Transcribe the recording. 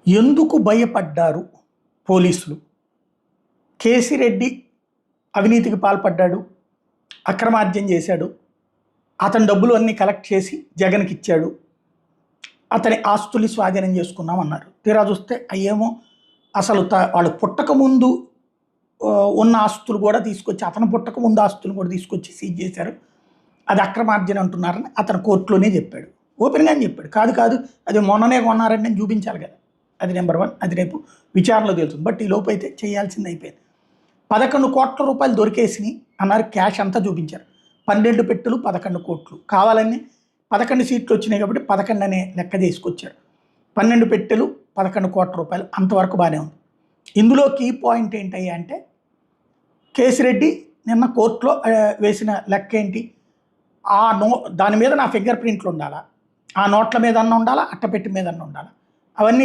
ఎందుకు భయపడ్డారు పోలీసులు? కేసిరెడ్డి అవినీతికి పాల్పడ్డాడు, అక్రమార్జన చేశాడు, అతని డబ్బులు అన్నీ కలెక్ట్ చేసి జగన్కి ఇచ్చాడు, అతని ఆస్తులు స్వాధీనం చేసుకున్నామన్నారు. తీరా చూస్తే అయ్యేమో అసలు వాళ్ళు పుట్టక ముందు ఉన్న ఆస్తులు కూడా తీసుకొచ్చి, అతను పుట్టక ముందు ఆస్తులు కూడా తీసుకొచ్చి సీజ్ చేశారు. అది అక్రమార్జన అంటున్నారని అతను కోర్టులోనే చెప్పాడు, ఓపెన్గానే చెప్పాడు. కాదు కాదు అది మొన్ననే కొన్నారని నేను చూపించాలి కదా, అది నెంబర్ 1. అది రేపు విచారణలో తెలుస్తుంది. బట్ ఈ లోపు అయితే చేయాల్సింది అయిపోయింది. 11 కోట్ల రూపాయలు దొరికేసినాయి అన్నారు, క్యాష్ అంతా చూపించారు. 12 పెట్టెలు 11 కోట్లు కావాలని 11 సీట్లు వచ్చినాయి కాబట్టి 11 అనే లెక్క తీసుకొచ్చారు. 12 పెట్టెలు 11 కోట్ల రూపాయలు, అంతవరకు బాగానే ఉంది. ఇందులో కీ పాయింట్ ఏంటయ్యా అంటే, కేసిరెడ్డి నిన్న కోర్టులో వేసిన లెక్క ఏంటి, దాని మీద నా ఫింగర్ ప్రింట్లు ఉండాలా, ఆ నోట్ల మీద అన్న ఉండాలా, అట్టపెట్టి మీద అన్న ఉండాలా, అవన్నీ